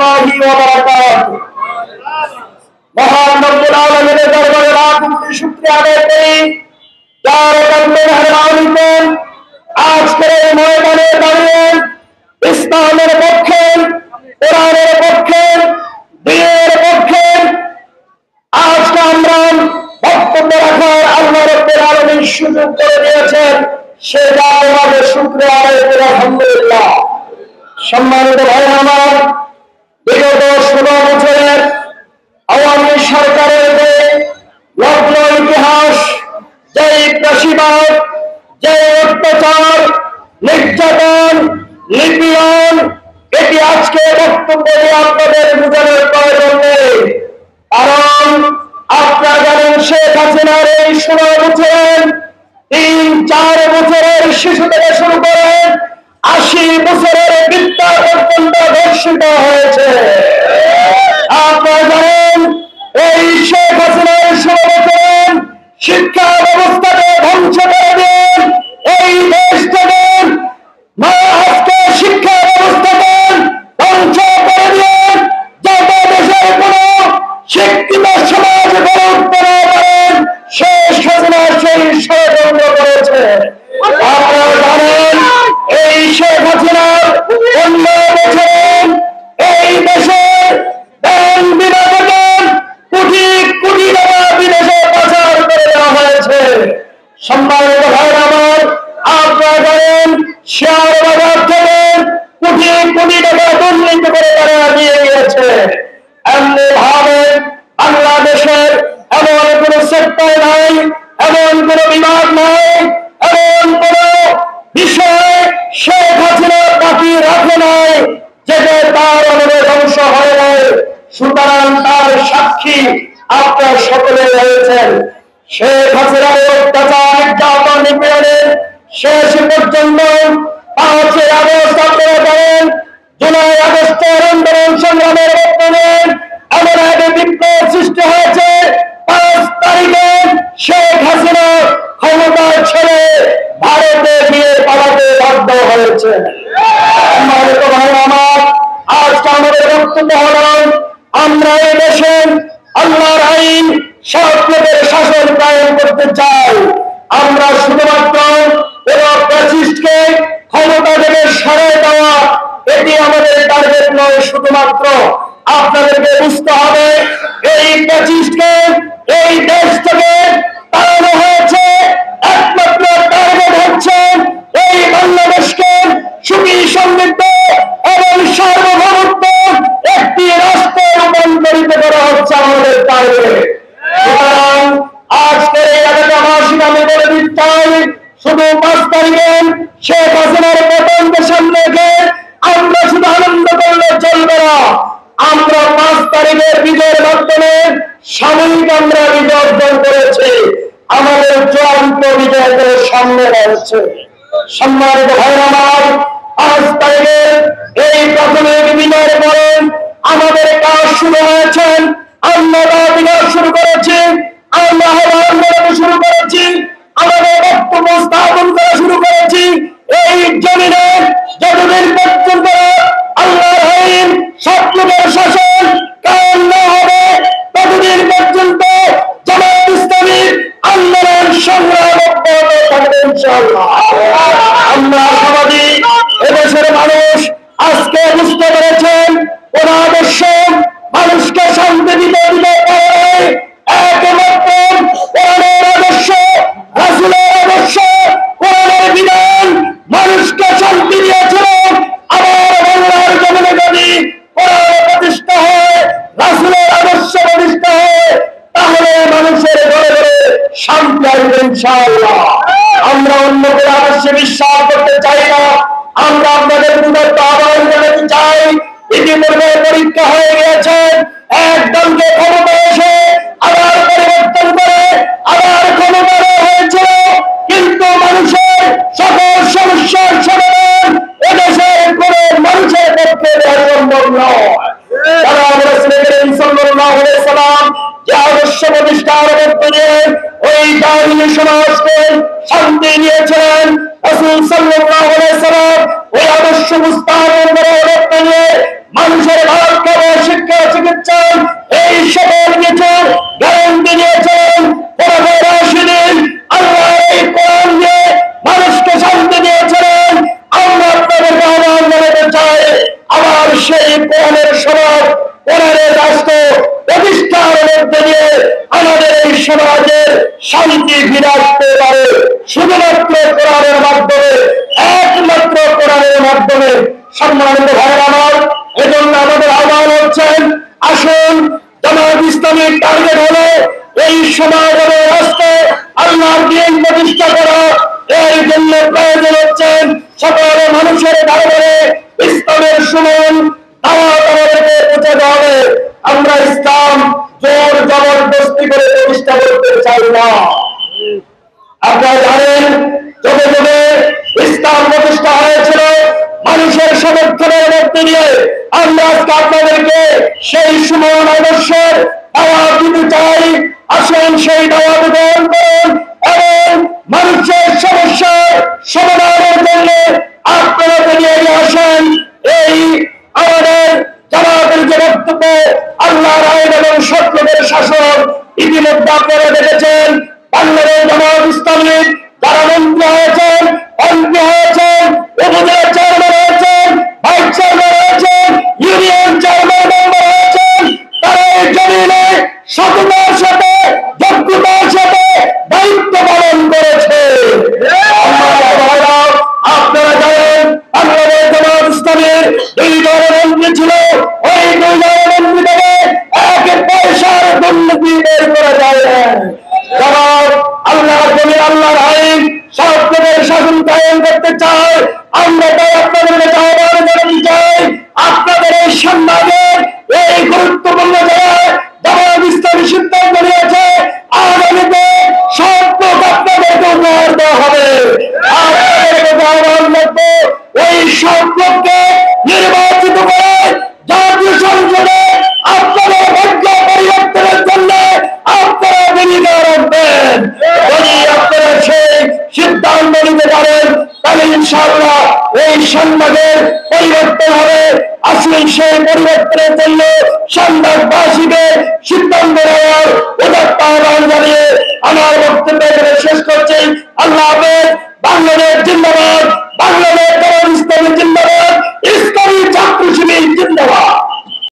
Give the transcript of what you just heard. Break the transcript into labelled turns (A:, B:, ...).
A: রাহমাতুল্লাহি ওয়া বারাকাতুহু। মহান রব্বুল আলামিনের দরবারে লাখ কোটি শুকরিয়া আদায় করি, যার অকান্তে মেহেরবানিতে আজকের এই ময়দানে দাঁড়িয়ে ইসলামের পক্ষে, কোরআনের পক্ষে, দ্বীনের পক্ষে আজকে আমরা বক্তব্য রাখার আল্লাহ রাব্বুল আলামিন সুযোগ করে দিয়েছেন, সেটা আমাদের শুকরিয়া আদায় করি আলহামদুলিল্লাহ। সম্মানিত ভাই আমার, বিগত 16 বছরের আওয়ামী সরকারের যে লগ্ন ইতিহাস, যে প্রাসিবাদ, যে অত্যাচার, নির্যাতন, নিপীড়ন, এটি আজকে বক্তব্য দিয়ে আপনাদের বোঝানোর প্রয়োজন নেই। কারণ আপনারা জানেন শেখ হাসিনার এই 16 বছরের 3-4 বছরের শিশু থেকে শুরু করে 80 বছরের বৃদ্ধা পর্যন্ত ধর্ষিত হয়েছে। আপনারা জানেন এই শেখ হাসিনার 16 বছরের শিক্ষা ব্যবস্থাকে ধ্বংস করে দেন, এই দেশ থেকে আজকে শিক্ষা ব্যবস্থাকে ধ্বংস করে দেন, যাতে দেশের কোন শিক্ষিত সমাজ গড়ে উঠতে না পারেন, শেখ হাসিনা সেই ষড়যন্ত্র করেছে। আপনারা জানেন এই শেখ হাসিনার 15 বছরে এই দেশের ব্যাংক বিমা থেকে কোটি কোটি টাকা বিদেশে পাচার করে দেওয়া হয়েছে। সম্মানিত ভাইরা আমার, আপনারা জানেন শেয়ার বাজার থেকে কোটি কোটি টাকা দুর্নীতি করে তারা নিয়ে গিয়েছে। এমনি ভাবে বাংলাদেশের এমন কোন সেক্টর নাই, এমন কোন বিভাগ নাই, এমন কোন বিষয় শেখ হাসিনা বাকি রাখে নাই যেটা তার আমলে ধ্বংস হয় নাই। সুতরাং তার সাক্ষী আপনারা সকলে রয়েছেন। শেখ হাসিনার অত্যাচার, নির্যাতন, নিপীড়নের শেষ পর্যন্ত 5 আগস্ট আপনারা জানেন, জুলাই আগস্টের আন্দোলন সংগ্রামের মাধ্যমে এমন এক বিপ্লব সৃষ্টি হয়েছে। 5 তারিখে শেখ হাসিনা ক্ষমতা ছেড়ে ভারতে গিয়ে পালাতে বাধ্য হয়েছে। সম্মানিত ভাই আমার, আজকে আমাদের বক্তব্য হলো আমরা এই দেশে আল্লাহর আইন, সৎ লোকের শাসন কায়েম করতে চাই। আমরা শুধুমাত্র কোন ফ্যাসিস্টকে ক্ষমতা থেকে সরিয়ে দেওয়া এটি আমাদের টার্গেট নয়। শুধুমাত্র আপনাদেরকে বুঝতে হবে এই ফ্যাসিস্টকে এই দেশ থেকে তাড়ানো হয়েছে, একমাত্র টার্গেট হচ্ছে এই বাংলাদেশকে সুখী সমৃদ্ধ এবং সার্বভৌমত্ব একটি রাষ্ট্রে রূপান্তরিত করা হচ্ছে আমাদের টার্গেট। সুতরাং আজকের এই এলাকাবাসীকে আমি বলে দিতে চাই, শুধু 5 তারিখে শেখ হাসিনার পতনকে সামনে রেখে আমরা শুধু আনন্দ করলে চলবে না। আমরা 5 তারিখের বিজয়ের মাধ্যমে সাময়িক আমরা বিজয় অর্জন করেছি, আমাদের চূড়ান্ত বিজয় করে সামনে রয়েছে। সম্মানিত ভাইরা আমার, 5 তারিখের এই প্রাথমিক বিজয়ের পরে আমাদের কাজ শুরু হয়েছে। আমরা বিজয় শুরু করেছি, আমরা আন্দোলন শুরু করেছি, আমাদের বক্তব্য স্থাপন করা শুরু করেছি। এই জমিনে যতদিন পর্যন্ত আল্লাহর আইন, সৎ লোকের শাসন কায়েম না হবে, ততদিন পর্যন্ত জামায়াত ইসলামী আন্দোলন সংগ্রাম অব্যাহত থাকবে ইনশাআল্লাহ। আমরা আশাবাদী এদেশের মানুষ আজকে বুঝতে পেরেছেন কোন আদর্শ মানুষকে শান্তি দিতে পারে, একমাত্র কোরআনের আদর্শ, রাসূলের আদর্শ, কোরআনের বিধান মানুষকে শান্তি দিয়েছিল। আবার বাংলার জমিনে যদি কোরআন প্রতিষ্ঠা হয়, রাসূলের আদর্শ প্রতিষ্ঠা হয়, তাহলে মানুষের ঘরে ঘরে শান্তি আসবে ইনশাআল্লাহ। আমরা অন্য কোন আদর্শে বিশ্বাস করতে চাই না। আমরা আপনাদের উদাত্ত আহ্বান জানাতে চাই, ইতিপূর্বে পরীক্ষা হয়ে গিয়েছে, একদলকে ক্ষমতা এসে আবার পরিবর্তন করে আবার ক্ষমতা হয়েছিল, কিন্তু মানুষের সকল সমস্যার সমাধান এদেশের কোন মানুষের পক্ষে সম্ভব নয়। যে আদর্শ প্রতিষ্ঠার মধ্যে দিয়ে ওই দাঁড়িয়ে সমাজকে শান্তি দিয়েছেন, রাসূল সাল্লাল্লাহু আলাইহি ওয়াসাল্লাম ওই আদর্শ স্থাপন করার মধ্যে দিয়ে মানুষের ভাগ্য কোরআনের রাষ্ট্র প্রতিষ্ঠার মধ্যে দিয়ে আমাদের এই সমাজের শান্তি বিরাজ পেতে পারে শুধুমাত্র কোরআনের মাধ্যমে, একমাত্র কোরআনের মাধ্যমে। সম্মানিত ভাইয়েরা আমার, এজন্য আমাদের আহ্বান হচ্ছেন, আসুন জামাত ইসলামীর টার্গেট হলো এই সমাজ এবং রাষ্ট্রে আল্লাহর দ্বীন প্রতিষ্ঠা করা। এর জন্য প্রয়োজন হচ্ছেন সকল মানুষের ঘরে ঘরে ইসলামের সুমন দাওয়াত আমাদেরকে পৌঁছাতে হবে। আমরা ইসলাম জোর জবরদস্তি করে প্রতিষ্ঠা করতে চাই না। আপনারা জানেন, যবে যবে ইসলাম প্রতিষ্ঠা হয়েছিল মানুষের সমর্থনের মধ্যে দিয়ে, আমরা আজকে আপনাদেরকে সেই সুমন আদর্শের দাওয়াত দিতে চাই। আসুন সেই দাওয়াত গ্রহণ করুন এবং মানুষের সমস্যার সমাধানের জন্য আপনারা নিয়ে আসেন। এই আমাদের জামাতের যে বক্তব্য, আল্লাহর আইন এবং সত্যের শাসন, ইতিমধ্যে আপনারা দেখেছেন বাংলাদেশ জামাত ইসলামী যারা মন্ত্রী হয়েছেন, এমপি হয়েছেন, উপজেলা চেয়ারম্যান হয়েছেন, ভাইস চেয়ারম্যান হয়েছেন, ইউনিয়ন চেয়ারম্যান মেম্বার হয়েছেন, তারা এই জমিনে সততার সাথে যোগ্যতার সাথে দায়িত্ব পালন করেছে। আপনারা জানেন বাংলাদেশ জামাত ইসলামীর 2 জন মন্ত্রী ছিল, ওই 2 জন মন্ত্রী থেকে 1 পয়সার দুর্নীতি বের করা যায় না। আল্লাহর জমি, আল্লাহর আইন, সত্যের শাসন কায়েম করতে চায়। আমরা তাই আপনাদের কাছে আহ্বান জানাতে চাই, আপনাদের এই সমাজের এই গুরুত্বপূর্ণ জায়গায় জামাত ইসলামী সিদ্ধান্ত নিয়েছে আগামীতে সব লোক আপনাদেরকে উপহার দেওয়া হবে। আপনাদেরকে আহ্বান করবো, ওই সব লোককে নির্বাচিত করে জাতীয় সংসদে আপনাদের ভাগ্য পরিবর্তনের জন্য আপনারা ভূমিকা রাখবেন। যদি আপনারা সেই সিদ্ধান্ত নিতে পারেন, তাহলে ইনশাআল্লাহ এই সমাজের পরিবর্তন হবে। আসুন সেই পরিবর্তনের জন্য সমাজবাসীকে সিদ্ধান্ত